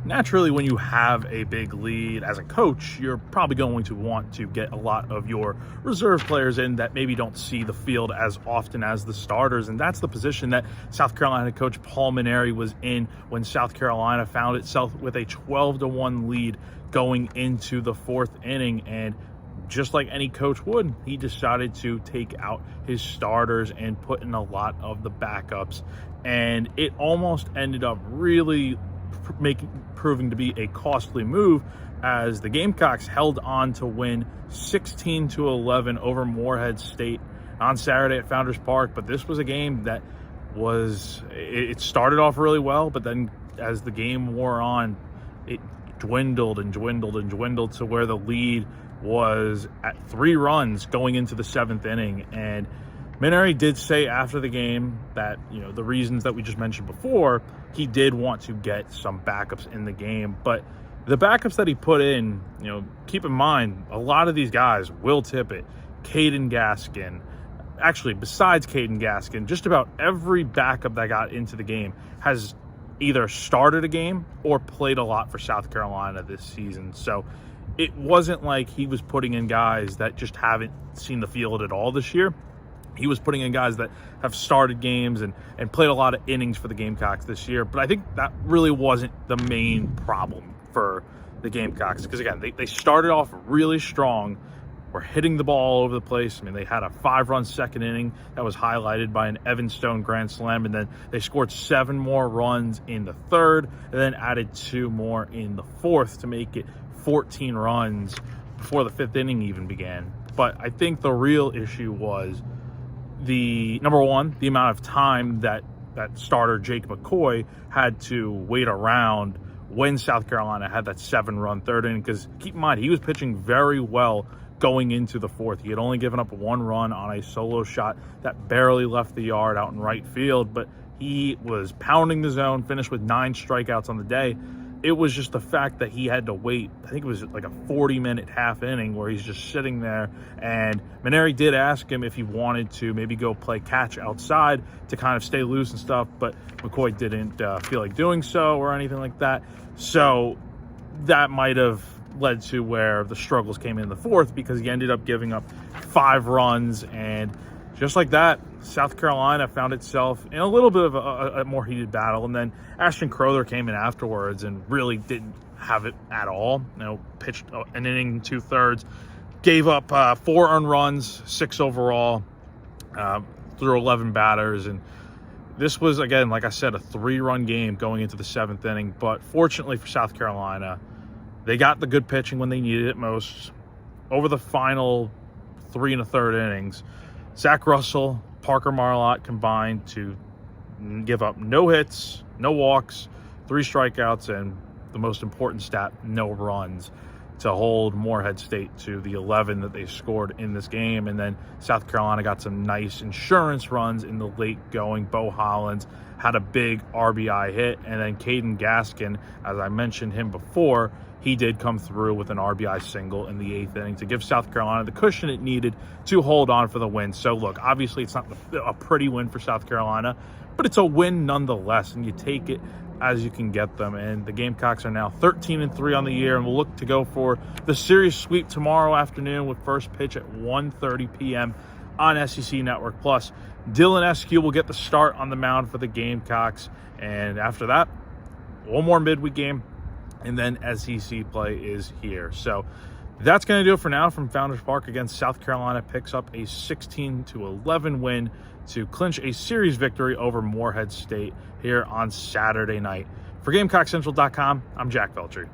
Naturally, when you have a big lead as a coach, you're probably going to want to get a lot of your reserve players in that maybe don't see the field as often as the starters. And that's the position that South Carolina coach Paul Mainieri was in when South Carolina found itself with a 12-1 lead going into the fourth inning. And just like any coach would, he decided to take out his starters and put in a lot of the backups. And it almost ended up really proving to be a costly move, as the Gamecocks held on to win 16-11 over Morehead State on Saturday at Founders Park. But this was a game that it started off really well, but then as the game wore on, it dwindled to where the lead was at 3 runs going into the 7th inning. And Mainieri did say after the game that, the reasons that we just mentioned before, he did want to get some backups in the game. But the backups that he put in, keep in mind, a lot of these guys, Will Tippett, Caden Gaskin, actually, besides Caden Gaskin, just about every backup that got into the game has either started a game or played a lot for South Carolina this season. So it wasn't like he was putting in guys that just haven't seen the field at all this year. He was putting in guys that have started games and played a lot of innings for the Gamecocks this year. But I think that really wasn't the main problem for the Gamecocks, because, again, they started off really strong. Were hitting the ball all over the place. I mean, they had a 5-run second inning that was highlighted by an Evan Stone grand slam, and then they scored 7 more runs in the third, and then added 2 more in the fourth to make it 14 runs before the 5th inning even began. But I think the real issue was number one, the amount of time that starter Jake McCoy had to wait around when South Carolina had that 7-run third inning. Because keep in mind, he was pitching very well going into the fourth. He had only given up 1 run on a solo shot that barely left the yard out in right field, but he was pounding the zone, finished with 9 strikeouts on the day. It was just the fact that he had to wait. I think it was like a 40-minute half inning where he's just sitting there. And Mainieri did ask him if he wanted to maybe go play catch outside to kind of stay loose and stuff, but McCoy didn't feel like doing so or anything like that. So that might have led to where the struggles came in the fourth, because he ended up giving up 5 runs. And just like that, South Carolina found itself in a little bit of a more heated battle. And then Ashton Crowther came in afterwards and really didn't have it at all. Pitched an inning 2/3, gave up 4 earned runs, 6 overall, through 11 batters. And this was, again, like I said, a 3-run game going into the 7th inning. But fortunately for South Carolina, they got the good pitching when they needed it most. Over the final 3 1/3 innings, Zach Russell, Parker Marlott combined to give up no hits, no walks, 3 strikeouts, and the most important stat, no runs, to hold Morehead State to the 11 that they scored in this game. And then South Carolina got some nice insurance runs in the late going. Bo Hollins had a big RBI hit, and then Caden Gaskin, as I mentioned him before, he did come through with an RBI single in the 8th inning to give South Carolina the cushion it needed to hold on for the win. So, look, obviously it's not a pretty win for South Carolina, but it's a win nonetheless, and you take it as you can get them. And the Gamecocks are now 13-3 on the year, and we'll look to go for the series sweep tomorrow afternoon with first pitch at 1:30 p.m. on SEC Network Plus. Dylan Eskew will get the start on the mound for the Gamecocks, and after that, one more midweek game, and then SEC play is here. So that's going to do it for now from Founders Park. Again, South Carolina picks up a 16-11 win to clinch a series victory over Morehead State here on Saturday night. For GamecockCentral.com, I'm Jack Veltri.